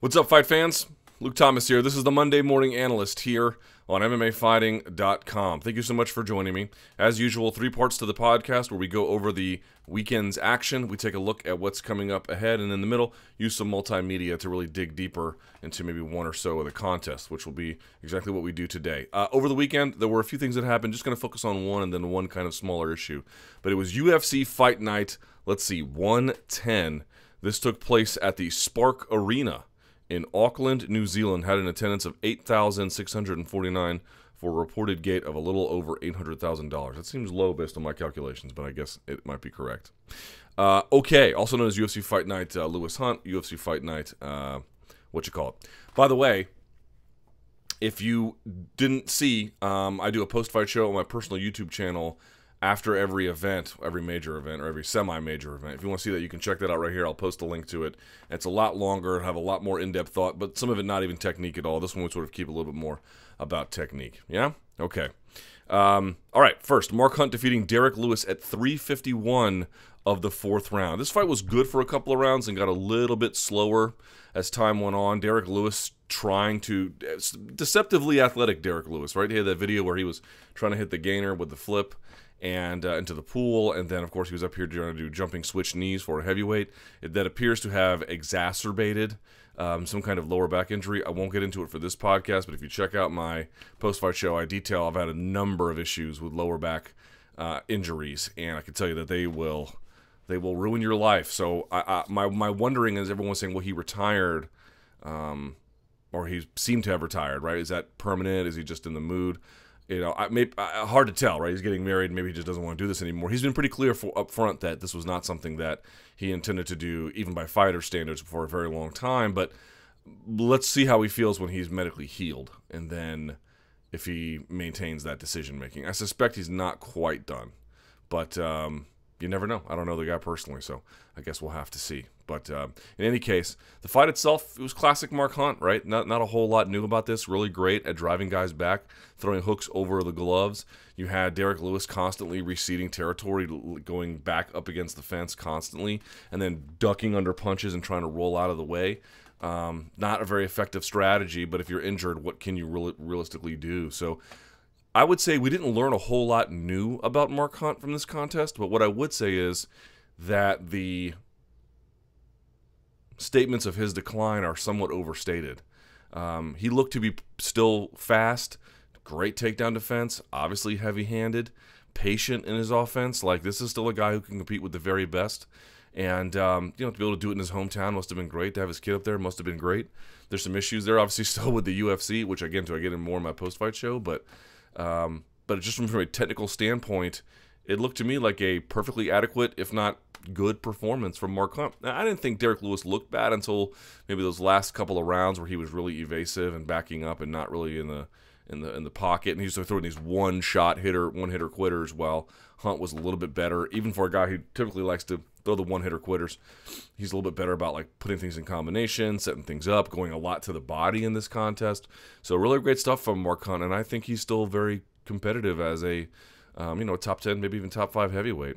What's up, fight fans? Luke Thomas here. This is the Monday Morning Analyst here on MMAfighting.com. Thank you so much for joining me. As usual, 3 parts to the podcast where we go over the weekend's action. We take a look at what's coming up ahead, and in the middle, use some multimedia to really dig deeper into maybe one or so of the contests, which will be exactly what we do today. Over the weekend, there were a few things that happened. Just going to focus on one and then one kind of smaller issue. But it was UFC Fight Night, let's see, 110. This took place at the Spark Arena in Auckland, New Zealand, had an attendance of 8,649 for a reported gate of a little over $800,000. That seems low based on my calculations, but I guess it might be correct. Okay, also known as UFC Fight Night Lewis Hunt, UFC Fight Night, By the way, if you didn't see, I do a post-fight show on my personal YouTube channel after every event, every major event, or every semi-major event. If you want to see that, you can check that out right here. I'll post a link to it. It's a lot longer, have a lot more in-depth thought, but some of it not even technique at all. This one would sort of keep a little bit more about technique. Yeah? Okay. All right, first, Mark Hunt defeating Derrick Lewis at 3:51 of the 4th round. This fight was good for a couple of rounds and got a little bit slower as time went on. Derrick Lewis trying to, deceptively athletic Derrick Lewis, right? He had that video where he was trying to hit the gainer with the flip and into the pool, and then of course he was up here trying to do jumping switch knees for a heavyweight. That appears to have exacerbated some kind of lower back injury. I won't get into it for this podcast, but if you check out my post-fight show, I detail I've had a number of issues with lower back injuries, and I can tell you that they will ruin your life. So my wondering is, everyone's saying, well, he retired, or he seemed to have retired, right? Is that permanent? Is he just in the mood? You know, hard to tell, right? He's getting married, maybe he just doesn't want to do this anymore. He's been pretty clear up front that this was not something that he intended to do, even by fighter standards, for a very long time. But let's see how he feels when he's medically healed, and then if he maintains that decision-making. I suspect he's not quite done, but you never know. I don't know the guy personally, so I guess we'll have to see. But in any case, the fight itself, it was classic Mark Hunt, right? Not a whole lot new about this. Really great at driving guys back, throwing hooks over the gloves. You had Derrick Lewis constantly receding territory, going back up against the fence constantly, and then ducking under punches and trying to roll out of the way. Not a very effective strategy, but if you're injured, what can you realistically do? So I would say we didn't learn a whole lot new about Mark Hunt from this contest, but what I would say is that the statements of his decline are somewhat overstated. He looked to be still fast, great takedown defense, obviously heavy-handed, patient in his offense. Like, this is still a guy who can compete with the very best. And, to be able to do it in his hometown must have been great. To have his kid up there must have been great. There's some issues there, obviously, still with the UFC, which, again, I get in more in my post-fight show. But just from a technical standpoint, it looked to me like a perfectly adequate, if not good, performance from Mark Hunt. Now, I didn't think Derrick Lewis looked bad until maybe those last couple of rounds where he was really evasive and backing up and not really in the pocket, and he was throwing these one-hitter quitters, while Hunt was a little bit better, even for a guy who typically likes to throw the one-hitter quitters. He's a little bit better about like putting things in combination, setting things up, going a lot to the body in this contest. So really great stuff from Mark Hunt, and I think he's still very competitive as a top 10, maybe even top 5 heavyweight.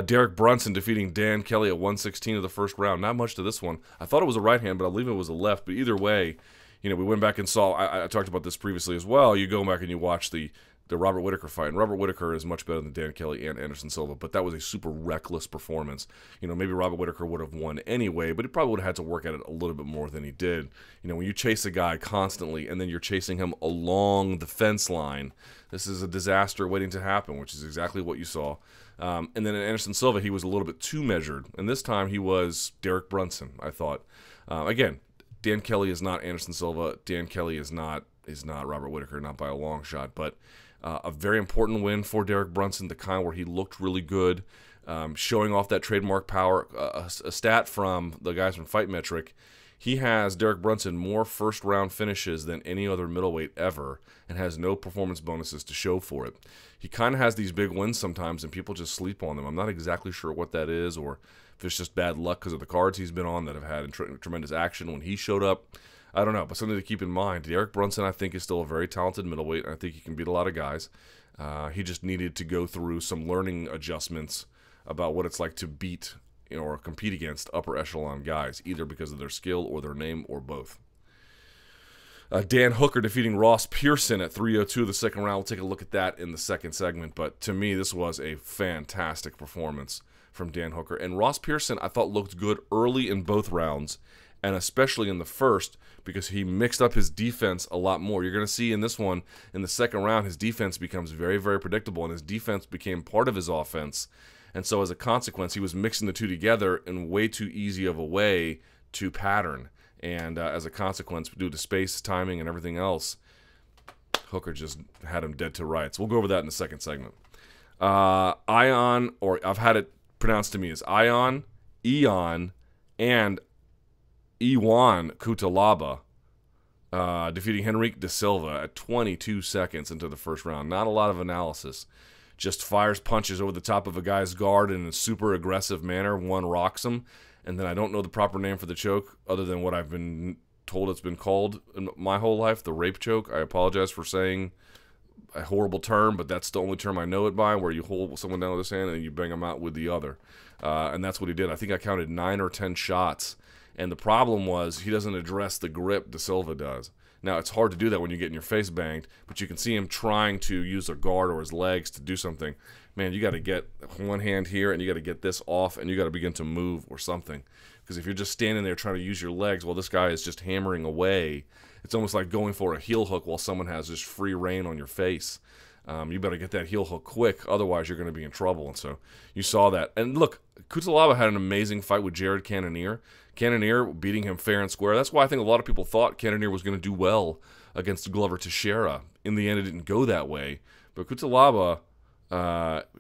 Derek Brunson defeating Dan Kelly at 116 of the 1st round. Not much to this one. I thought it was a right hand, but I believe it was a left. But either way, we went back and saw, I talked about this previously as well, you go back and you watch the Robert Whittaker fight, and Robert Whittaker is much better than Dan Kelly and Anderson Silva, but that was a super reckless performance. Maybe Robert Whittaker would have won anyway, but he probably would have had to work at it a little bit more than he did. When you chase a guy constantly and then you're chasing him along the fence line, this is a disaster waiting to happen, which is exactly what you saw. And then in Anderson Silva, he was a little bit too measured, and this time he was Derek Brunson, I thought. Again, Dan Kelly is not Anderson Silva. Dan Kelly is not Robert Whittaker, not by a long shot, but a very important win for Derek Brunson, the kind where he looked really good, showing off that trademark power. A stat from the guys from Fight Metric, he has, Derek Brunson, more first-round finishes than any other middleweight ever, and has no performance bonuses to show for it. He kind of has these big wins sometimes, and people just sleep on them. I'm not exactly sure what that is, or if it's just bad luck because of the cards he's been on that have had tremendous action when he showed up. I don't know, but something to keep in mind. Derek Brunson, I think, is still a very talented middleweight, and I think he can beat a lot of guys. He just needed to go through some learning adjustments about what it's like to beat or compete against upper echelon guys, either because of their skill or their name or both. Dan Hooker defeating Ross Pearson at 3:02 of the second round. We'll take a look at that in the second segment. But to me, this was a fantastic performance from Dan Hooker. And Ross Pearson, I thought, looked good early in both rounds, and especially in the first, because he mixed up his defense a lot more. You're going to see in this one, in the second round, his defense becomes very, very predictable, and his defense became part of his offense. And so as a consequence, he was mixing the two together in way too easy of a way to pattern. And as a consequence, due to space, timing, and everything else, Hooker just had him dead to rights. We'll go over that in the second segment. Ion, or I've had it pronounced to me as Eon, and Iwan Cutelaba defeating Henrique de Silva at 22 seconds into the first round. Not a lot of analysis. Just fires punches over the top of a guy's guard in a super aggressive manner. One rocks him. And then I don't know the proper name for the choke other than what I've been told it's been called in my whole life, the rape choke. I apologize for saying a horrible term, but that's the only term I know it by, where you hold someone down with this hand and you bang them out with the other. And that's what he did. I think I counted 9 or 10 shots. And the problem was he doesn't address the grip De Silva does. Now, it's hard to do that when you get in your face banged, but you can see him trying to use a guard or his legs to do something. Man, you got to get one hand here, and you got to get this off, and you got to begin to move or something. Because if you're just standing there trying to use your legs while this guy is just hammering away, it's almost like going for a heel hook while someone has just free reign on your face. You better get that heel hook quick, otherwise you're going to be in trouble. And so you saw that. And look, Cutelaba had an amazing fight with Jared Cannonier. Cannonier beating him fair and square. That's why I think a lot of people thought Cannonier was going to do well against Glover Teixeira. In the end, it didn't go that way. But Cutelaba,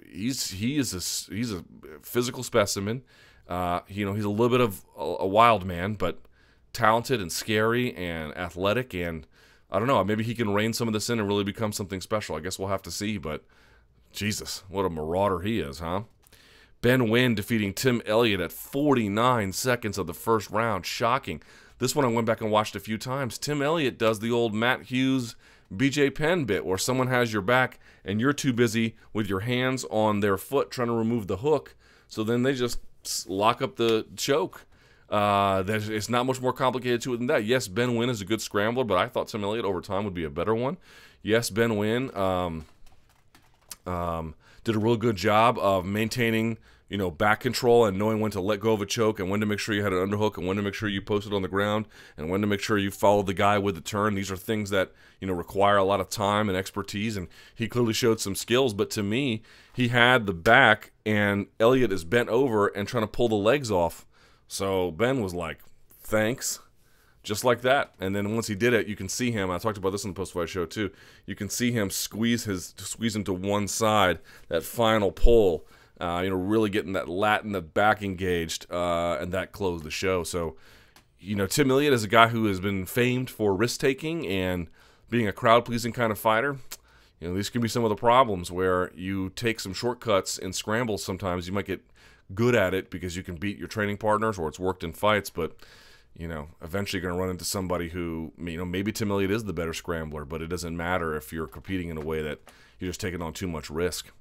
he's a physical specimen. He's a little bit of a wild man, but talented and scary and athletic, and I don't know, maybe he can rein some of this in and really become something special. I guess we'll have to see, but Jesus, what a marauder he is, huh? Ben Nguyen defeating Tim Elliott at 49 seconds of the first round. Shocking. This one I went back and watched a few times. Tim Elliott does the old Matt Hughes, BJ Penn bit where someone has your back and you're too busy with your hands on their foot trying to remove the hook, so then they just lock up the choke. It's not much more complicated to it than that. Yes, Ben Nguyen is a good scrambler, but I thought Tim Elliott over time would be a better one. Yes, Ben Nguyen did a real good job of maintaining, back control and knowing when to let go of a choke and when to make sure you had an underhook and when to make sure you posted on the ground and when to make sure you followed the guy with the turn. These are things that, require a lot of time and expertise, and he clearly showed some skills. But to me, he had the back and Elliott is bent over and trying to pull the legs off. So Ben was like, thanks, just like that. And then once he did it, you can see him. I talked about this in the post-fight show too. You can see him squeeze him to one side, that final pull, really getting that lat and the back engaged, and that closed the show. So, Tim Elliott is a guy who has been famed for risk-taking and being a crowd-pleasing kind of fighter. These can be some of the problems where you take some shortcuts in scrambles sometimes. You might get good at it because you can beat your training partners or it's worked in fights, but eventually you're going to run into somebody who, maybe Tim Elliott is the better scrambler, but it doesn't matter if you're competing in a way that you're just taking on too much risk.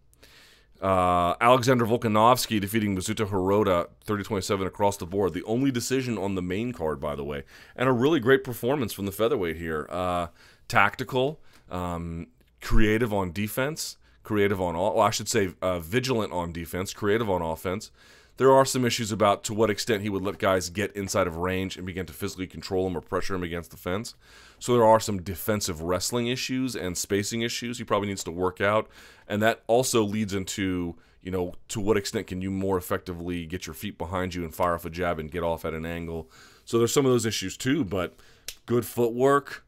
Alexander Volkanovski defeating Mizuta Hirota 30-27 across the board. The only decision on the main card, by the way, and a really great performance from the featherweight here. Tactical, creative on defense, creative on vigilant on defense, creative on offense. There are some issues about to what extent he would let guys get inside of range and begin to physically control him or pressure him against the fence. So there are some defensive wrestling issues and spacing issues he probably needs to work out. And that also leads into, to what extent can you more effectively get your feet behind you and fire off a jab and get off at an angle. So there's some of those issues too, but good footwork,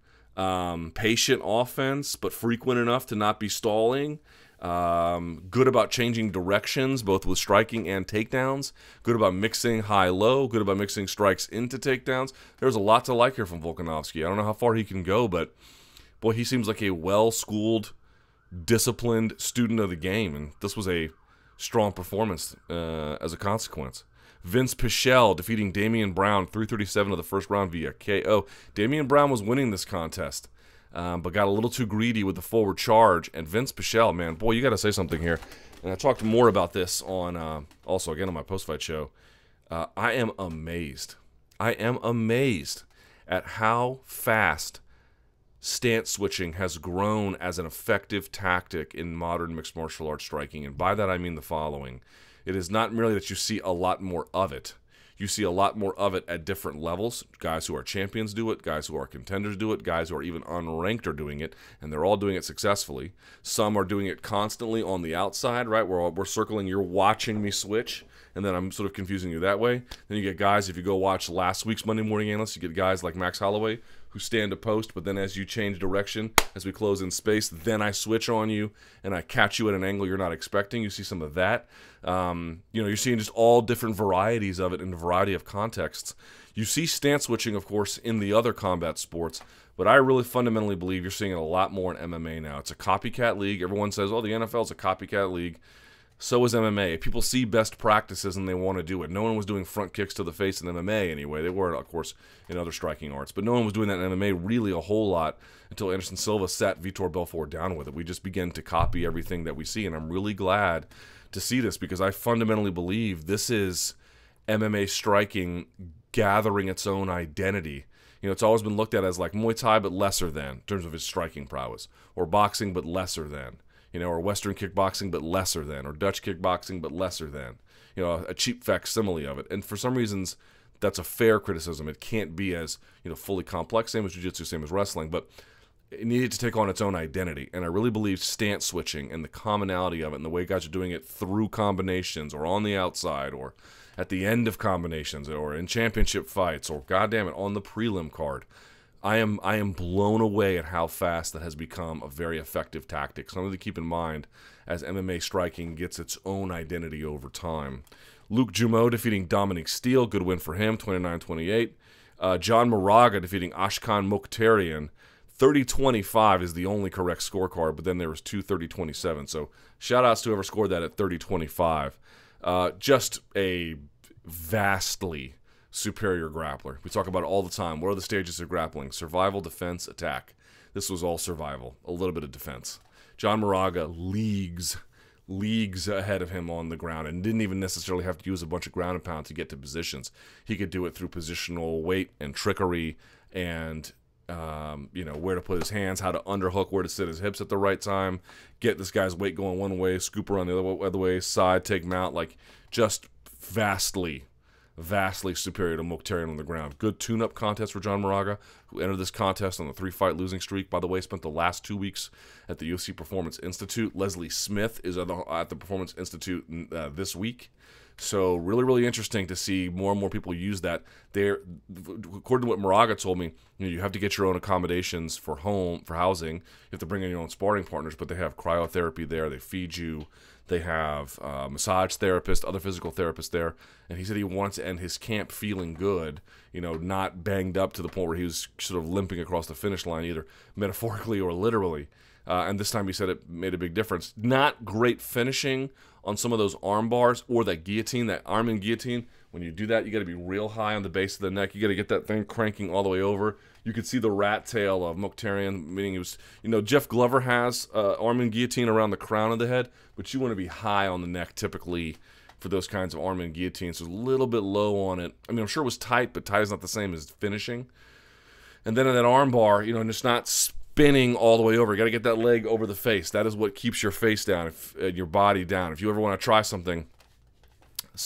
patient offense, but frequent enough to not be stalling. Good about changing directions, both with striking and takedowns. Good about mixing high-low. Good about mixing strikes into takedowns. There's a lot to like here from Volkanovski. I don't know how far he can go, but boy, he seems like a well-schooled, disciplined student of the game, and this was a strong performance as a consequence. Vince Pichel defeating Damian Brown 3:37 of the first round via KO. Damian Brown was winning this contest, but got a little too greedy with the forward charge. And Vince Pichel, man, boy, you got to say something here. And I talked more about this on, also again on my post-fight show. I am amazed. I am amazed at how fast stance switching has grown as an effective tactic in modern mixed martial arts striking. And by that I mean the following. It is not merely that you see a lot more of it. You see a lot more of it at different levels. Guys who are champions do it, guys who are contenders do it, guys who are even unranked are doing it, and they're all doing it successfully. Some are doing it constantly on the outside, right, where we're circling, you're watching me switch, and then I'm sort of confusing you that way. Then you get guys, if you go watch last week's Monday Morning Analyst, you get guys like Max Holloway who stand to post, but then as you change direction, as we close in space, then I switch on you and I catch you at an angle you're not expecting. You see some of that. You're seeing just all different varieties of it in a variety of contexts. You see stance switching, of course, in the other combat sports, but I really fundamentally believe you're seeing it a lot more in MMA now. It's a copycat league. Everyone says, oh, the NFL is a copycat league. So is MMA. People see best practices and they want to do it. No one was doing front kicks to the face in MMA anyway. They were, of course, in other striking arts. But no one was doing that in MMA really a whole lot until Anderson Silva sat Vitor Belfort down with it. We just began to copy everything that we see. And I'm really glad to see this because I fundamentally believe this is MMA striking gathering its own identity. It's always been looked at as like Muay Thai but lesser than in terms of its striking prowess, or boxing but lesser than. Or Western kickboxing but lesser than, or Dutch kickboxing but lesser than, a cheap facsimile of it. And for some reasons, that's a fair criticism. It can't be as, fully complex, same as jiu-jitsu, same as wrestling, but it needed to take on its own identity. And I really believe stance switching and the commonality of it and the way guys are doing it through combinations or on the outside or at the end of combinations or in championship fights or, goddamn it, on the prelim card. I am blown away at how fast that has become a very effective tactic. Something to keep in mind as MMA striking gets its own identity over time. Luke Jumeau defeating Dominic Steele. Good win for him, 29-28. John Moraga defeating Ashkan Mokhtarian. 30-25 is the only correct scorecard, but then there was two 30-27. So shout-outs to whoever scored that at 30-25. Just a vastly superior grappler. We talk about it all the time. What are the stages of grappling? Survival, defense, attack. This was all survival, a little bit of defense. John Moraga leagues ahead of him on the ground and didn't even necessarily have to use a bunch of ground and pound to get to positions. He could do it through positional weight and trickery and where to put his hands, how to underhook, where to sit his hips at the right time, get this guy's weight going one way, scoop around the other way, side, take him out. Like, just vastly superior to Mokhtarian on the ground. Good tune-up contest for John Moraga, who entered this contest on the 3-fight losing streak. By the way, spent the last 2 weeks at the UFC Performance Institute. Leslie Smith is at the Performance Institute this week. So really interesting to see more and more people use that. According to what Moraga told me, you have to get your own accommodations for housing. You have to bring in your own sparring partners, but they have cryotherapy there. They feed you. They have massage therapists, other physical therapists there. And he said he wants to end his camp feeling good, not banged up to the point where he was sort of limping across the finish line, either metaphorically or literally. And this time he said it made a big difference. Not great finishing on some of those arm bars or that guillotine, that arm and guillotine. When you do that, you got to be real high on the base of the neck. You got to get that thing cranking all the way over. You could see the rat tail of Mokhtarian, meaning he was, Jeff Glover has arm and guillotine around the crown of the head, but you want to be high on the neck typically for those kinds of arm and guillotines. So a little bit low on it. I mean, I'm sure it was tight, but tight is not the same as finishing. And then in that arm bar, and it's not spinning all the way over. You got to get that leg over the face. That is what keeps your face down, your body down. If you ever want to try something,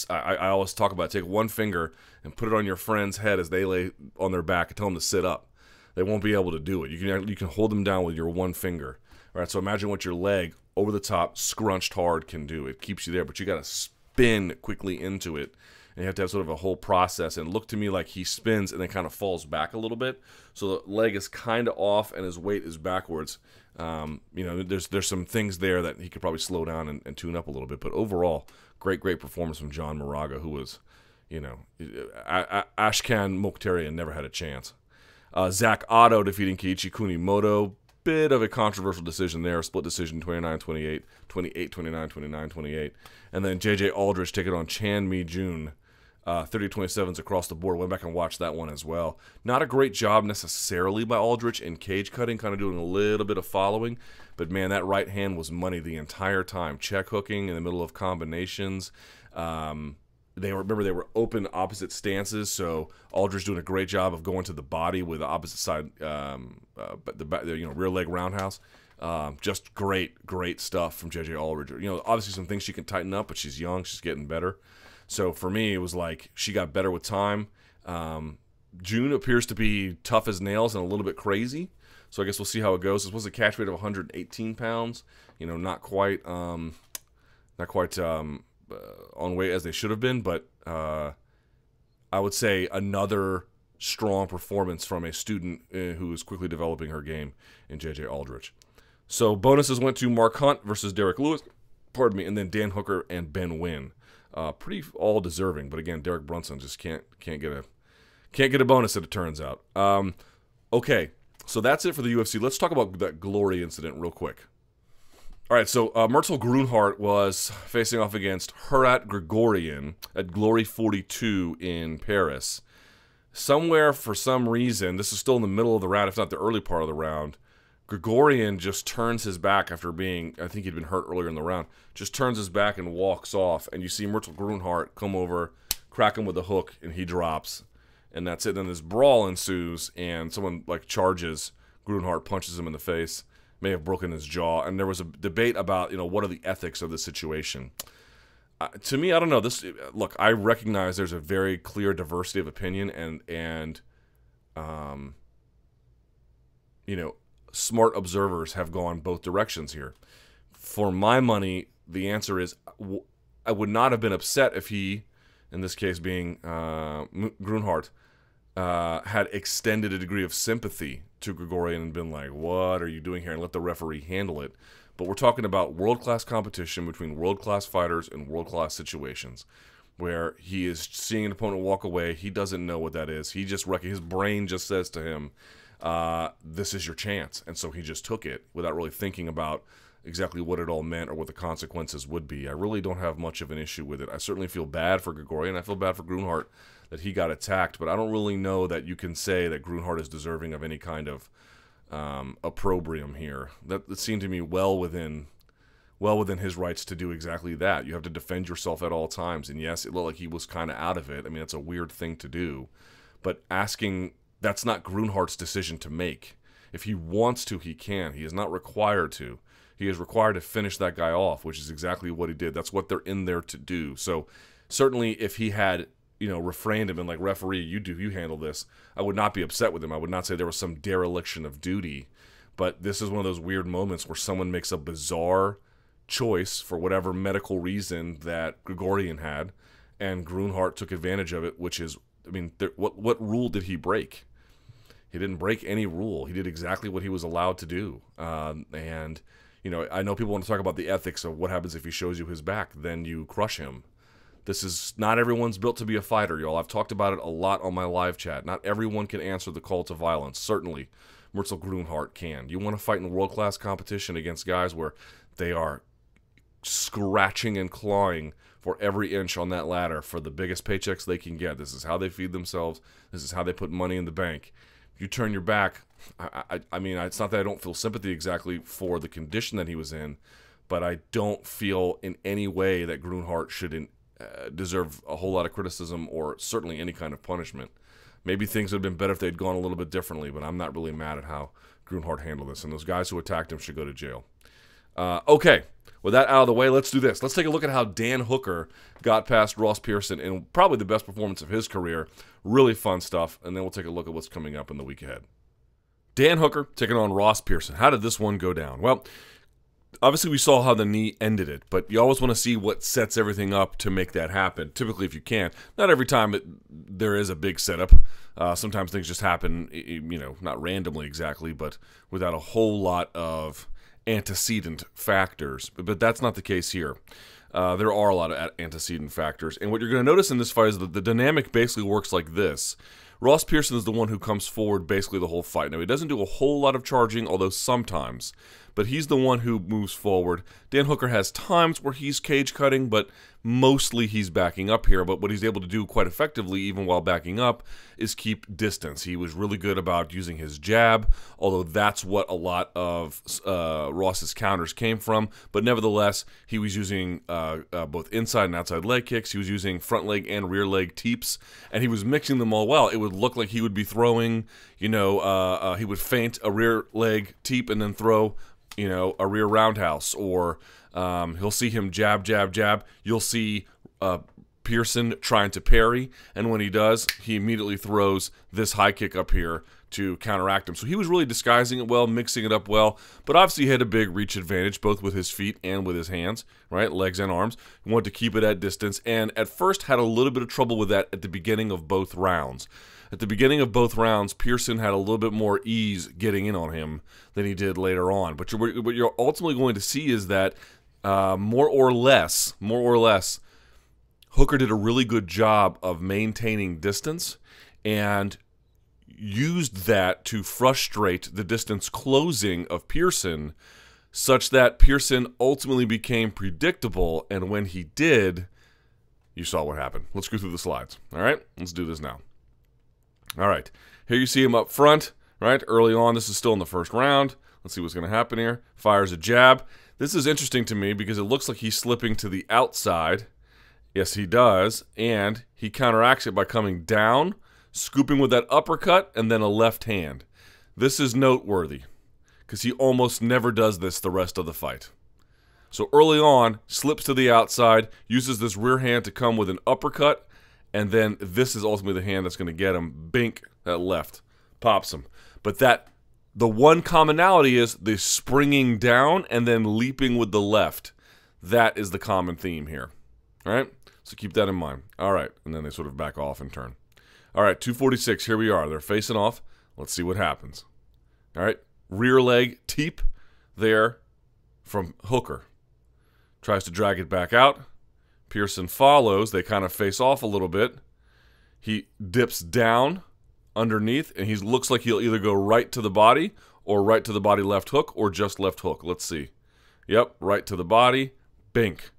I always talk about it. Take one finger and put it on your friend's head as they lay on their back and tell them to sit up. They won't be able to do it. You can hold them down with your one finger. All right, so imagine what your leg over the top, scrunched hard, can do. It keeps you there, but you got to spin quickly into it. And you have to have sort of a whole process. And look to me like he spins and then kind of falls back a little bit. So the leg is kind of off and his weight is backwards. There's some things there that he could probably slow down and tune up a little bit. But overall, great performance from John Moraga, who was, Ashkan Mokhtarian never had a chance. Zach Otto defeating Kiichi Kunimoto. Bit of a controversial decision there. Split decision 29-28, 28-29, 29-28. And then J.J. Aldrich taking on Chan Mi-jun. 30-27s across the board. Went back and watched that one as well. Not a great job necessarily by Aldrich in cage cutting, kind of doing a little bit of following. But, man, that right hand was money the entire time. Check hooking in the middle of combinations. they were open opposite stances, so Aldridge doing a great job of going to the body with the opposite side, but the rear leg roundhouse. Just great stuff from JJ Aldridge. Obviously some things she can tighten up, but she's young, she's getting better. So for me, it was like she got better with time. June appears to be tough as nails and a little bit crazy. So I guess we'll see how it goes. This was a catch weight of 118 pounds. Not quite on weight as they should have been, but I would say another strong performance from a student who is quickly developing her game in JJ Aldridge. So bonuses went to Mark Hunt versus Derrick Lewis, and then Dan Hooker and Ben Nguyen. Pretty all deserving, but again, Derek Brunson just can't get a bonus, as it turns out. Okay, so that's it for the UFC. Let's talk about that Glory incident real quick. All right, so Murtal Grunhart was facing off against Hirota Grigorian at Glory 42 in Paris. Somewhere, for some reason, this is still in the middle of the round, if not the early part of the round, Grigorian just turns his back after being, I think he'd been hurt earlier in the round, just turns his back and walks off, and you see Murtal Grunhart come over, crack him with a hook, and he drops. And that's it. Then this brawl ensues, and someone charges Grunhart, punches him in the face, may have broken his jaw, and there was a debate about what are the ethics of the situation. To me, I don't know. Look, I recognize there's a very clear diversity of opinion, and smart observers have gone both directions here. For my money, the answer is I would not have been upset if he, in this case being Grunhart, had extended a degree of sympathy to Grigorian and been like, what are you doing here, and let the referee handle it. But we're talking about world-class competition between world-class fighters in world-class situations where he is seeing an opponent walk away. He doesn't know what that is. His brain just says to him, this is your chance. And so he just took it without really thinking about exactly what it all meant or what the consequences would be. I really don't have much of an issue with it. I certainly feel bad for Grigorian. I feel bad for Grunhart that he got attacked, but I don't really know that you can say that Grunhart is deserving of any kind of opprobrium here. That seemed to me well within his rights to do exactly that. You have to defend yourself at all times, and yes, it looked like he was kind of out of it. I mean, that's a weird thing to do, but that's not Grunhart's decision to make. If he wants to, he can. He is not required to. He is required to finish that guy off, which is exactly what he did. That's what they're in there to do. So certainly if he had refrained and been like, referee, you handle this, I would not be upset with him. I would not say there was some dereliction of duty. But this is one of those weird moments where someone makes a bizarre choice for whatever medical reason that Grigorian had, and Grunhart took advantage of it, which is, what rule did he break? He didn't break any rule. He did exactly what he was allowed to do. And I know people want to talk about the ethics of what happens if he shows you his back, then you crush him. This is not everyone's built to be a fighter, y'all. I've talked about it a lot on my live chat. Not everyone can answer the call to violence. Certainly, Murtal Grunhart can. You want to fight in world-class competition against guys where they are scratching and clawing for every inch on that ladder for the biggest paychecks they can get. This is how they feed themselves. This is how they put money in the bank. If you turn your back, I mean, it's not that I don't feel sympathy exactly for the condition that he was in, but I don't feel in any way that Grunhart should deserve a whole lot of criticism or certainly any kind of punishment. Maybe things would have been better if they'd gone a little bit differently, but I'm not really mad at how Grunhart handled this, and those guys who attacked him should go to jail. Okay, with that out of the way, let's do this. Let's take a look at how Dan Hooker got past Ross Pearson in probably the best performance of his career. Really fun stuff, and then we'll take a look at what's coming up in the week ahead. Dan Hooker taking on Ross Pearson. How did this one go down? Well, obviously we saw how the knee ended it, but you always want to see what sets everything up to make that happen, typically if you can. Not every time there is a big setup. Sometimes things just happen, not randomly exactly, but without a whole lot of antecedent factors. But that's not the case here. There are a lot of antecedent factors, and what you're going to notice in this fight is that the dynamic basically works like this. Ross Pearson is the one who comes forward basically the whole fight. Now, he doesn't do a whole lot of charging, although sometimes. but he's the one who moves forward. Dan Hooker has times where he's cage cutting, but mostly he's backing up here. But what he's able to do quite effectively, even while backing up, is keep distance. He was really good about using his jab, although that's what a lot of Ross's counters came from. But nevertheless, he was using both inside and outside leg kicks. He was using front leg and rear leg teeps, and he was mixing them all well. It would look like he would be throwing, he would feint a rear leg teep and then throw, a rear roundhouse, or he'll see him jab, jab, jab. You'll see Pearson trying to parry, and when he does, he immediately throws this high kick up here to counteract him. So he was really disguising it well, mixing it up well, but obviously he had a big reach advantage, both with his feet and with his hands, right? Legs and arms. He wanted to keep it at distance, and at first had a little bit of trouble with that at the beginning of both rounds. At the beginning of both rounds, Pearson had a little bit more ease getting in on him than he did later on. But what you're ultimately going to see is that more or less, Hooker did a really good job of maintaining distance and used that to frustrate the distance closing of Pearson, such that Pearson ultimately became predictable, and when he did, you saw what happened. Let's go through the slides. All right, let's do this now. All right, here you see him up front, right? Early on, this is still in the first round. Let's see what's going to happen here. Fires a jab. This is interesting to me because it looks like he's slipping to the outside. Yes, he does, and he counteracts it by coming down, scooping with that uppercut, and then a left hand. This is noteworthy because he almost never does this the rest of the fight. So early on, slips to the outside, uses this rear hand to come with an uppercut, and then this is ultimately the hand that's going to get him. Bink, that left, pops him. But the one commonality is the springing down and then leaping with the left. That is the common theme here. All right? So keep that in mind. All right, and then they sort of back off and turn. All right, 246, here we are. They're facing off. Let's see what happens. All right, rear leg teep there from Hooker. Tries to drag it back out. Pearson follows. They kind of face off a little bit. He dips down underneath, and he looks like he'll either go right to the body or right to the body left hook or just left hook. Let's see. Yep, right to the body. Bink.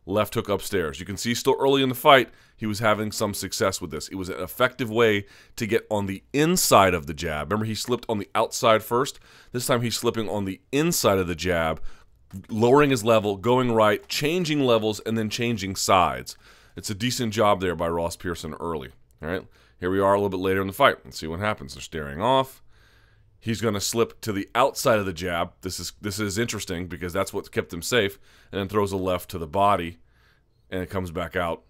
Left hook upstairs. You can see still early in the fight, he was having some success with this. It was an effective way to get on the inside of the jab. Remember, he slipped on the outside first. This time he's slipping on the inside of the jab, lowering his level, going right, changing levels, and then changing sides. It's a decent job there by Ross Pearson early. All right, here we are a little bit later in the fight. Let's see what happens. They're staring off. He's going to slip to the outside of the jab. This is interesting because that's what kept him safe, and then throws a left to the body, and it comes back out.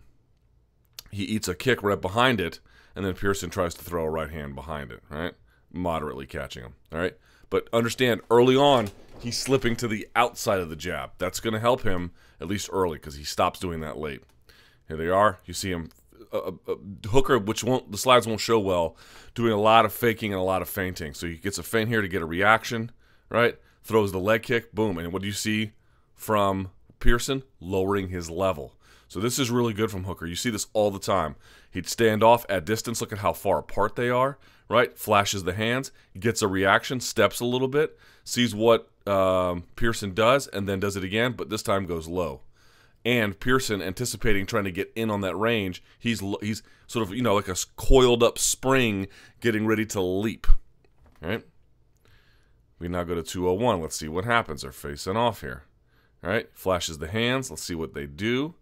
He eats a kick right behind it, and then Pearson tries to throw a right hand behind it, right? Moderately catching him, all right? But understand, early on, he's slipping to the outside of the jab. That's going to help him, at least early, because he stops doing that late. Here they are. You see him, Hooker, which the slides won't show well, doing a lot of faking and a lot of feinting. So he gets a feint here to get a reaction, right? Throws the leg kick, boom. And what do you see from Pearson? Lowering his level. So this is really good from Hooker. You see this all the time. He'd stand off at distance. Look at how far apart they are, right? Flashes the hands, gets a reaction, steps a little bit, sees what Pearson does, and then does it again, but this time goes low. And Pearson, anticipating trying to get in on that range, he's sort of, like a coiled up spring getting ready to leap, right? We now go to 201. Let's see what happens. They're facing off here, all right? Flashes the hands. Let's see what they do.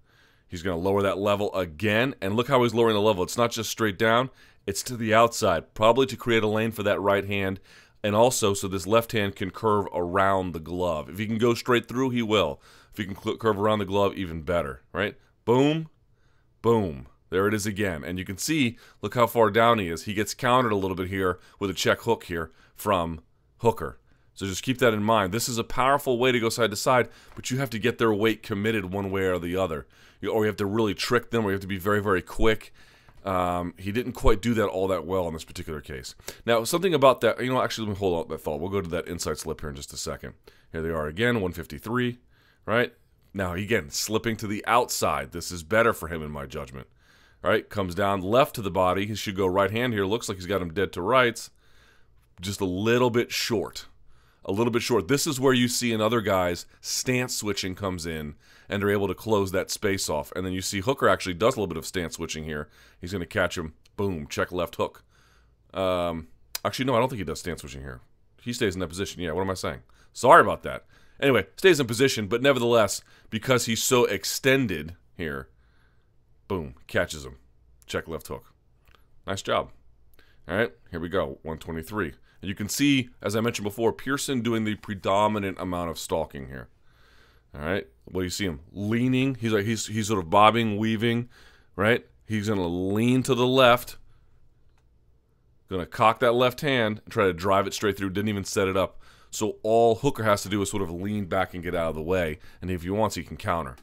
He's going to lower that level again, and look how he's lowering the level. It's not just straight down. It's to the outside, probably to create a lane for that right hand, and also so this left hand can curve around the glove. If he can go straight through, he will. If he can curve around the glove, even better, right? Boom, boom. There it is again. And you can see, look how far down he is. He gets countered a little bit here with a check hook here from Hooker. So just keep that in mind. This is a powerful way to go side to side, but you have to get their weight committed one way or the other. Or you have to really trick them, or you have to be very, very quick. He didn't quite do that all that well in this particular case. Now, something about that, actually, let me hold on that thought. We'll go to that inside slip here in just a second. Here they are again, 153, right? Now, again, slipping to the outside. This is better for him in my judgment. All right, comes down left to the body. He should go right hand here. Looks like he's got him dead to rights. Just a little bit short. a little bit short. This is where you see in other guys, stance switching comes in, and they're able to close that space off. And then you see Hooker actually does a little bit of stance switching here. He's going to catch him. Boom, check left hook. Actually, no, I don't think he does stance switching here. He stays in that position. Yeah, what am I saying? Sorry about that. Anyway, stays in position, but nevertheless, because he's so extended here, boom, catches him. Check left hook. Nice job. All right, here we go, 123. And you can see, as I mentioned before, Pearson doing the predominant amount of stalking here. All right, well, you see him leaning. He's sort of bobbing, weaving, right? He's going to lean to the left. Going to cock that left hand and try to drive it straight through. Didn't even set it up. So all Hooker has to do is sort of lean back and get out of the way. And if he wants, he can counter.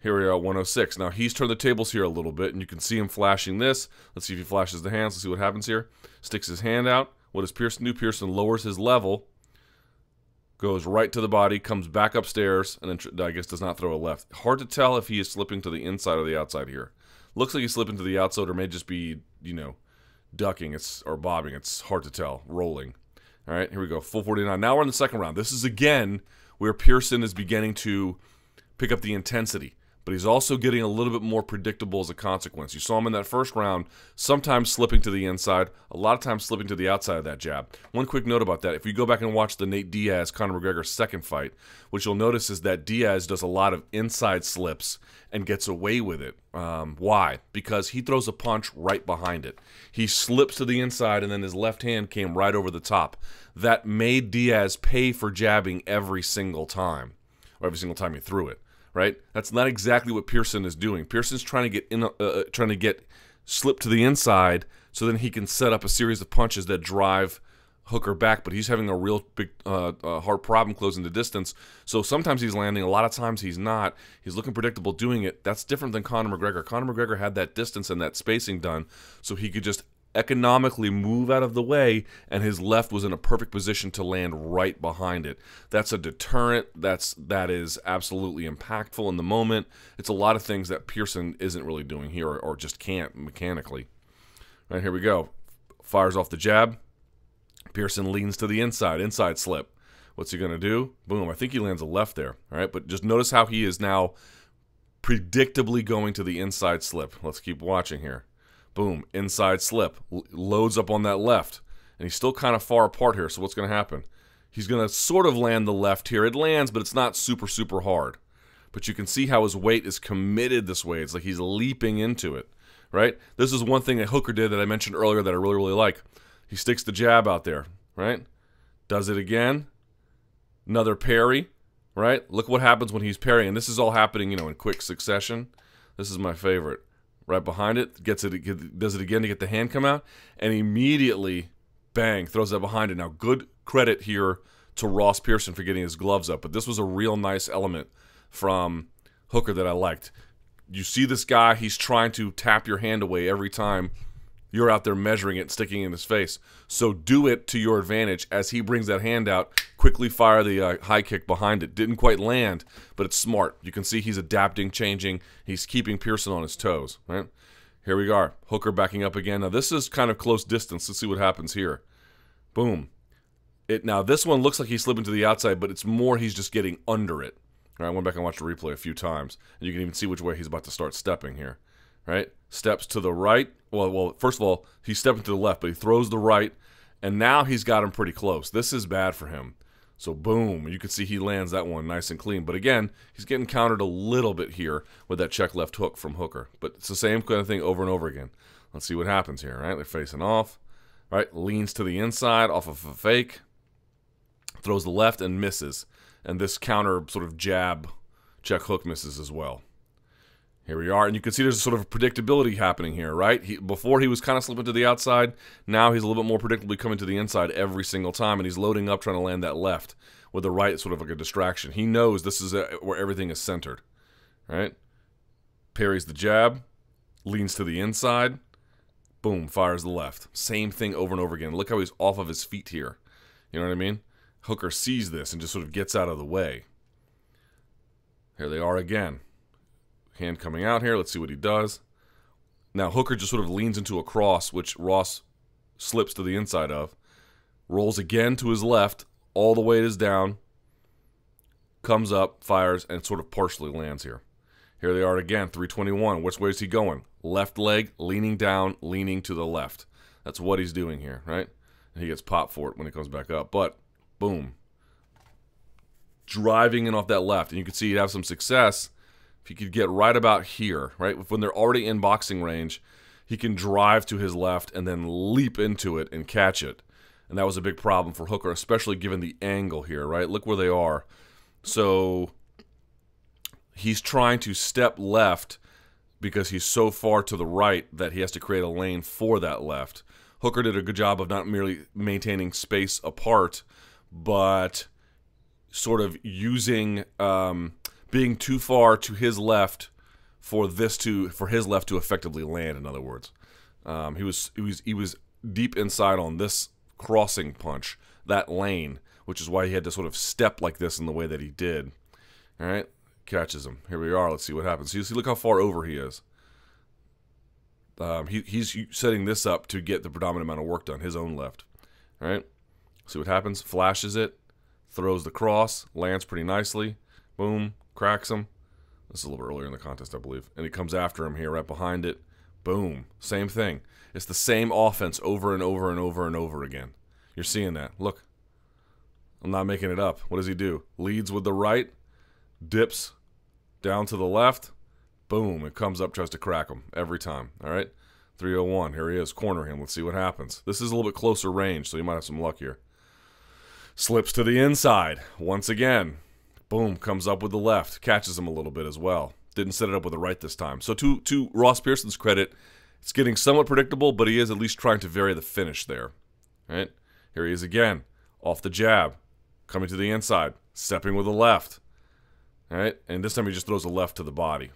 Here we are at 106. Now he's turned the tables here a little bit, and you can see him flashing this. Let's see if he flashes the hands. Let's see what happens here. Sticks his hand out. What does Pearson do? Pearson lowers his level, goes right to the body, comes back upstairs, and then I guess does not throw a left. Hard to tell if he is slipping to the inside or the outside here. Looks like he's slipping to the outside, or may just be, you know, ducking or bobbing. It's hard to tell. Rolling. All right, here we go. Full 49. Now we're in the second round. This is, again, where Pearson is beginning to pick up the intensity. But he's also getting a little bit more predictable as a consequence. You saw him in that first round, sometimes slipping to the inside, a lot of times slipping to the outside of that jab. One quick note about that. If you go back and watch the Nate Diaz-Conor McGregor second fight, what you'll notice is that Diaz does a lot of inside slips and gets away with it. Why? Because he throws a punch right behind it. He slips to the inside, and then his left hand came right over the top. That made Diaz pay for jabbing every single time, or every single time he threw it. Right? That's not exactly what Pearson is doing. Pearson's trying to get slipped to the inside so then he can set up a series of punches that drive Hooker back, but he's having a real big hard problem closing the distance. So sometimes he's landing, a lot of times he's not. He's looking predictable doing it. That's different than Conor McGregor. Conor McGregor had that distance and that spacing done so he could just economically move out of the way, and his left was in a perfect position to land right behind it. That's a deterrent. That is absolutely impactful in the moment. It's a lot of things that Pearson isn't really doing here, or just can't mechanically. All right, here we go. Fires off the jab. Pearson leans to the inside slip. What's he going to do? Boom, I think he lands a left there. All right, but just notice how he is now predictably going to the inside slip. Let's keep watching here. Boom, inside slip, loads up on that left, and he's still kind of far apart here, so what's going to happen? He's going to sort of land the left here. It lands, but it's not super, super hard. But you can see how his weight is committed this way. It's like he's leaping into it, right? This is one thing that Hooker did that I mentioned earlier that I really, really like. He sticks the jab out there, right? Does it again. Another parry, right? Look what happens when he's parrying. And this is all happening, you know, in quick succession. This is my favorite. Right behind it, does it again to get the hand come out, and immediately, bang, throws that behind it. Now, good credit here to Ross Pearson for getting his gloves up, but this was a real nice element from Hooker that I liked. You see this guy, he's trying to tap your hand away every time you're out there measuring it and sticking it in his face. So do it to your advantage. As he brings that hand out, quickly fire the high kick behind it. Didn't quite land, but it's smart. You can see he's adapting, changing. He's keeping Pearson on his toes. Right? Here we are. Hooker backing up again. Now this is kind of close distance. Let's see what happens here. Boom. Now this one looks like he's slipping to the outside, but it's more he's just getting under it. All right, I went back and watched the replay a few times, and you can even see which way he's about to start stepping here. Right? Steps to the right. Well, first of all, he's stepping to the left, but he throws the right, and now he's got him pretty close. This is bad for him. So, boom, you can see he lands that one nice and clean. But again, he's getting countered a little bit here with that check left hook from Hooker. But it's the same kind of thing over and over again. Let's see what happens here, right? They're facing off, right? Leans to the inside off of a fake, throws the left and misses. And this counter sort of jab check hook misses as well. Here we are, and you can see there's a sort of predictability happening here, right? Before he was kind of slipping to the outside, now he's a little bit more predictably coming to the inside every single time, and he's loading up trying to land that left with the right sort of like a distraction. He knows this is where everything is centered, right? Parries the jab, leans to the inside, boom, fires the left. Same thing over and over again. Look how he's off of his feet here. You know what I mean? Hooker sees this and just sort of gets out of the way. Here they are again. Hand coming out here. Let's see what he does. Now Hooker just sort of leans into a cross, which Ross slips to the inside of. Rolls again to his left. All the weight is down. Comes up, fires, and sort of partially lands here. Here they are again, 321. Which way is he going? Left leg, leaning down, leaning to the left. That's what he's doing here, right? And he gets popped for it when he comes back up. But, boom. Driving in off that left. And you can see he'd have some success if he could get right about here, right? When they're already in boxing range, he can drive to his left and then leap into it and catch it. And that was a big problem for Hooker, especially given the angle here, right? Look where they are. So he's trying to step left because he's so far to the right that he has to create a lane for that left. Hooker did a good job of not merely maintaining space apart, but sort of using being too far to his left for his left to effectively land. In other words, he was deep inside on this crossing punch, that lane, which is why he had to sort of step like this in the way that he did. All right, catches him. Here we are. Let's see what happens. You see, look how far over he is. He's setting this up to get the predominant amount of work done, his own left. All right, see what happens. Flashes it, throws the cross, lands pretty nicely. Boom, cracks him. This is a little bit earlier in the contest, I believe. And he comes after him here, right behind it. Boom, same thing. It's the same offense over and over and over and over again. You're seeing that. Look. I'm not making it up. What does he do? Leads with the right, dips down to the left, boom, it comes up, tries to crack him every time. All right, 301. Here he is. Corner him. Let's see what happens. This is a little bit closer range, so you might have some luck here. Slips to the inside once again. Boom, comes up with the left, catches him a little bit as well. Didn't set it up with the right this time. So to Ross Pearson's credit, it's getting somewhat predictable, but he is at least trying to vary the finish there. All right, here he is again, off the jab. Coming to the inside, stepping with the left. All right, and this time he just throws a left to the body.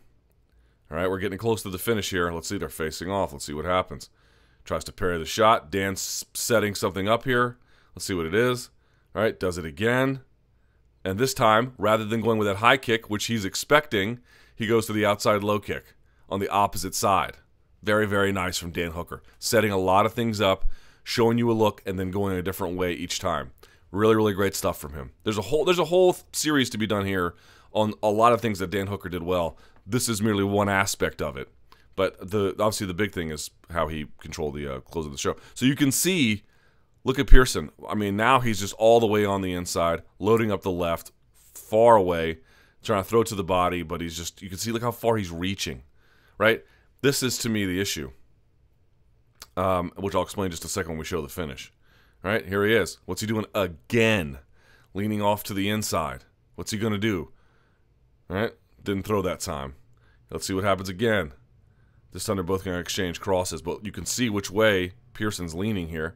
All right, we're getting close to the finish here. Let's see, they're facing off. Let's see what happens. Tries to parry the shot. Dan's setting something up here. Let's see what it is. All right, does it again. And this time, rather than going with that high kick, which he's expecting, he goes to the outside low kick on the opposite side. Very, very nice from Dan Hooker. Setting a lot of things up, showing you a look, and then going a different way each time. Really, really great stuff from him. There's a whole series to be done here on a lot of things that Dan Hooker did well. This is merely one aspect of it. But obviously the big thing is how he controlled the close of the show. So you can see, look at Pearson. I mean, now he's just all the way on the inside, loading up the left, far away, trying to throw it to the body, but he's just, you can see, look how far he's reaching, right? This is, to me, the issue, which I'll explain in just a second when we show the finish. All right, here he is. What's he doing again? Leaning off to the inside. What's he going to do? All right, didn't throw that time. Let's see what happens again. This time they're both going to exchange crosses, but you can see which way Pearson's leaning here.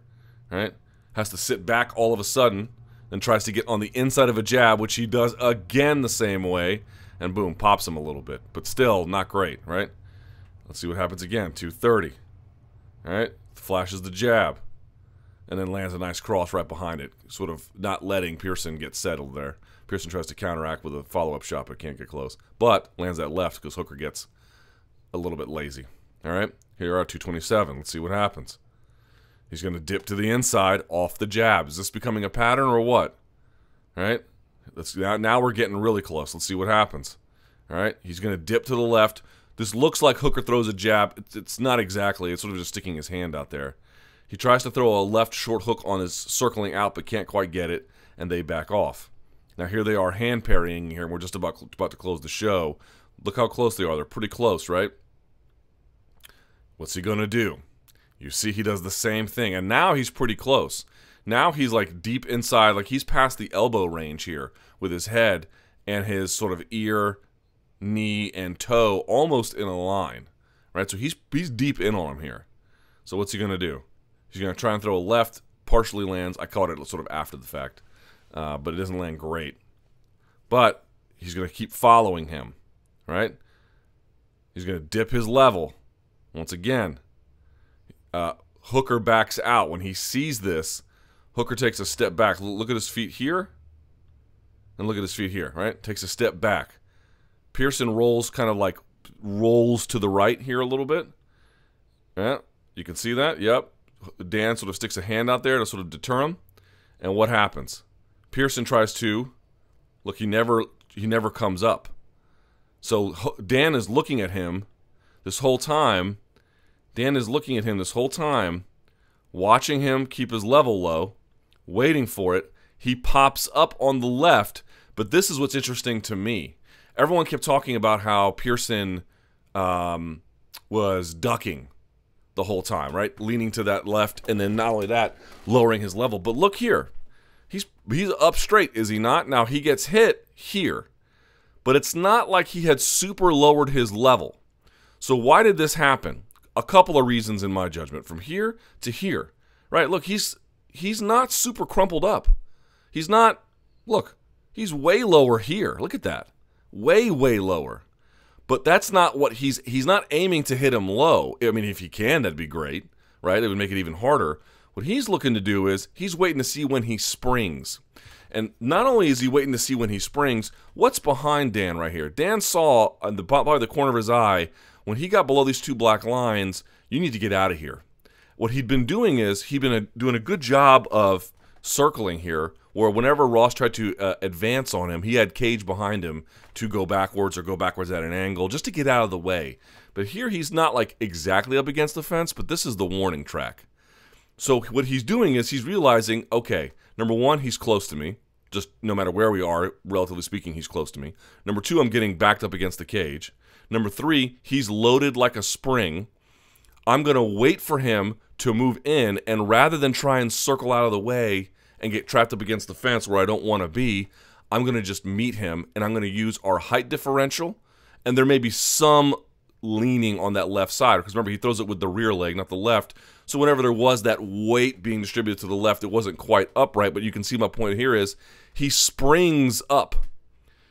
All right, has to sit back all of a sudden, then tries to get on the inside of a jab, which he does again the same way, and boom, pops him a little bit. But still, not great, right? Let's see what happens again. 230. All right, flashes the jab. And then lands a nice cross right behind it, sort of not letting Pearson get settled there. Pearson tries to counteract with a follow-up shot, but can't get close. But lands that left because Hooker gets a little bit lazy. All right, here are 227. Let's see what happens. He's going to dip to the inside off the jab. Is this becoming a pattern or what? All right, now we're getting really close. Let's see what happens. All right, he's going to dip to the left. This looks like Hooker throws a jab. It's not exactly. It's sort of just sticking his hand out there. He tries to throw a left short hook on his circling out, but can't quite get it, and they back off. Now here they are hand parrying here, and we're just about to close the show. Look how close they are. They're pretty close, right? What's he going to do? You see he does the same thing, and now he's pretty close. Now he's like deep inside, like he's past the elbow range here with his head and his sort of ear, knee, and toe almost in a line, right? So he's deep in on him here. So what's he going to do? He's going to try and throw a left, partially lands. I caught it sort of after the fact, but it doesn't land great. But he's going to keep following him, right? He's going to dip his level. Once again, Hooker backs out. When he sees this, Hooker takes a step back. Look at his feet here, and look at his feet here, right? Takes a step back. Pearson rolls, kind of like rolls to the right here a little bit. Yeah, you can see that. Yep. Dan sort of sticks a hand out there to sort of deter him. And what happens? Pearson tries to. Look, he never comes up. So Dan is looking at him this whole time. Dan is looking at him this whole time, watching him keep his level low, waiting for it. He pops up on the left, but this is what's interesting to me. Everyone kept talking about how Pearson was ducking the whole time, right? Leaning to that left, and then not only that, lowering his level. But look here. He's up straight, is he not? Now, he gets hit here, but it's not like he had super lowered his level. So why did this happen? A couple of reasons in my judgment. From here to here, right? Look, he's not super crumpled up. He's not, look, he's way lower here. Look at that. Way, way lower. But that's not what he's not aiming to hit him low. I mean, if he can, that'd be great, right? It would make it even harder. What he's looking to do is he's waiting to see when he springs. And not only is he waiting to see when he springs, what's behind Dan right here? Dan saw on the by the corner of his eye, when he got below these two black lines, you need to get out of here. What he'd been doing is he'd been doing a good job of circling here, where whenever Ross tried to advance on him, he had cage behind him to go backwards or go backwards at an angle just to get out of the way. But here he's not like exactly up against the fence, but this is the warning track. So what he's doing is he's realizing, okay, number one, he's close to me. Just no matter where we are, relatively speaking, he's close to me. Number two, I'm getting backed up against the cage. Number three, he's loaded like a spring. I'm going to wait for him to move in, and rather than try and circle out of the way and get trapped up against the fence where I don't want to be, I'm going to just meet him, and I'm going to use our height differential, and there may be some leaning on that left side, because remember, he throws it with the rear leg, not the left. So whenever there was that weight being distributed to the left, it wasn't quite upright, but you can see my point here is he springs up.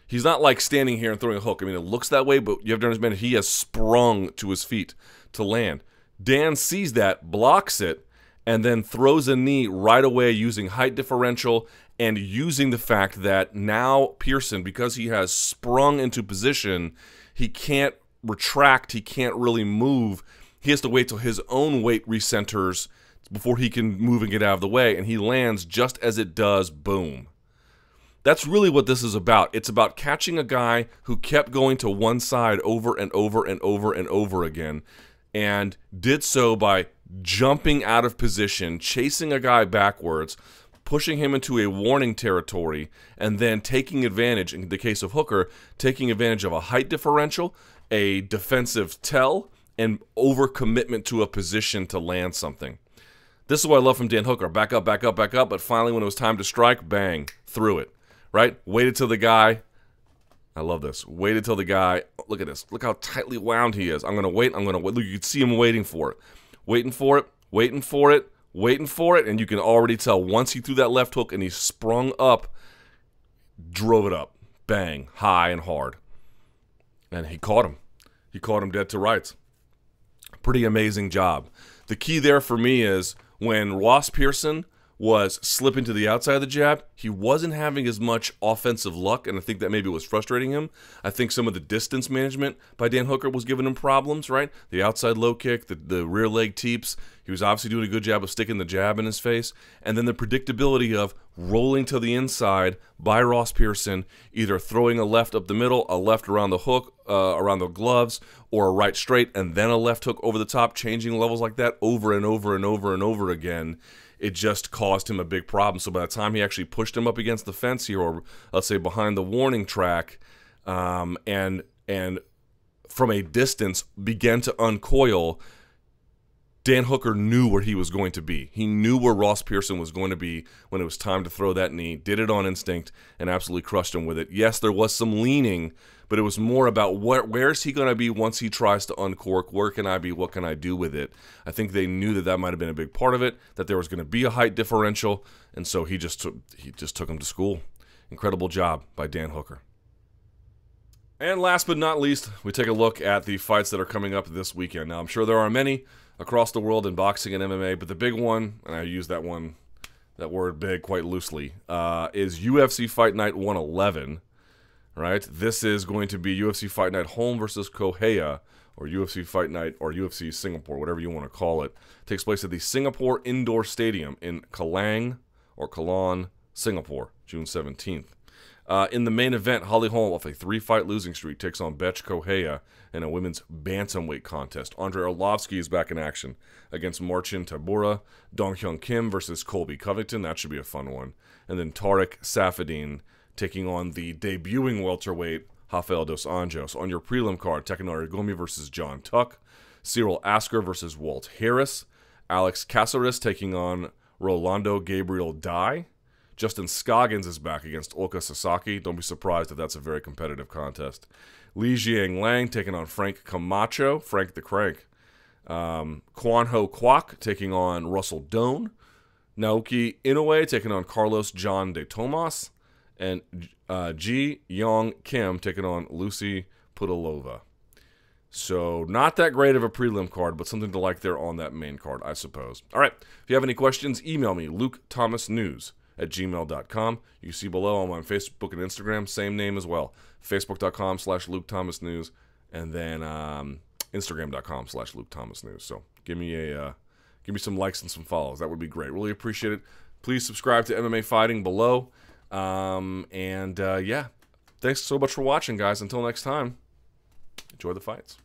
He's not like standing here and throwing a hook. I mean, it looks that way, but you have to understand he has sprung to his feet to land. Dan sees that, blocks it, and then throws a knee right away using height differential and using the fact that now Pearson, because he has sprung into position, he can't retract, he can't really move. He has to wait till his own weight recenters before he can move and get out of the way, and he lands just as it does, boom. That's really what this is about. It's about catching a guy who kept going to one side over and over and over and over again, and did so by jumping out of position, chasing a guy backwards, pushing him into a warning territory, and then taking advantage, in the case of Hooker, taking advantage of a height differential, a defensive tell, and overcommitment to a position to land something. This is what I love from Dan Hooker. Back up, back up, back up, but finally when it was time to strike, bang, threw it, right? Waited till the guy, I love this, waited till the guy, look at this, look how tightly wound he is. I'm going to wait, look, you can see him waiting for it. Waiting for it, waiting for it, waiting for it, and you can already tell once he threw that left hook and he sprung up, drove it up, bang, high and hard. And he caught him. He caught him dead to rights. Pretty amazing job. The key there for me is when Ross Pearson was slipping to the outside of the jab, he wasn't having as much offensive luck, and I think that maybe was frustrating him. I think some of the distance management by Dan Hooker was giving him problems, right? The outside low kick, the rear leg teeps. He was obviously doing a good job of sticking the jab in his face. And then the predictability of rolling to the inside by Ross Pearson, either throwing a left up the middle, a left around the hook, around the gloves, or a right straight, and then a left hook over the top, changing levels like that over and over and over and over again. It just caused him a big problem. So by the time he actually pushed him up against the fence here, or let's say behind the warning track, and from a distance began to uncoil, Dan Hooker knew where he was going to be. He knew where Ross Pearson was going to be when it was time to throw that knee, did it on instinct, and absolutely crushed him with it. Yes, there was some leaning, but it was more about where's he going to be once he tries to uncork? Where can I be? What can I do with it? I think they knew that that might have been a big part of it, that there was going to be a height differential, and so he just took him to school. Incredible job by Dan Hooker. And last but not least, we take a look at the fights that are coming up this weekend. Now, I'm sure there are many across the world in boxing and MMA, but the big one, and I use that word big quite loosely, is UFC Fight Night 111. Right? This is going to be UFC Fight Night Home versus Kohea, or UFC Fight Night, or UFC Singapore, whatever you want to call it. It takes place at the Singapore Indoor Stadium in Kelang, or Kelan, Singapore, June 17th. In the main event, Holly Holm, off a 3-fight losing streak, takes on Betch Kohea in a women's bantamweight contest. Andrei Arlovsky is back in action against Marcin Tybura. Dong Hyun Kim versus Colby Covington. That should be a fun one. And then Tarek Safadine taking on the debuting welterweight Rafael dos Anjos. On your prelim card, Tekinari Gomi versus John Tuck. Cyril Asker versus Walt Harris. Alex Caceres taking on Rolando Gabriel Dai. Justin Scoggins is back against Oka Sasaki. Don't be surprised if that's a very competitive contest. Li Jiang Lang taking on Frank Camacho, Frank the Crank. Kwan Ho Kwok taking on Russell Doan. Naoki Inoue taking on Carlos John de Tomas. And Ji Yong Kim taking on Lucy Pudilova. So not that great of a prelim card, but something to like there on that main card, I suppose. All right, if you have any questions, email me, LukeThomasNews@gmail.com. You see below I'm on Facebook and Instagram, same name as well, Facebook.com/LukeThomasNews, and then Instagram.com/LukeThomasNews. So give me some likes and some follows. That would be great. Really appreciate it. Please subscribe to MMA Fighting below. Yeah, thanks so much for watching, guys. Until next time, enjoy the fights.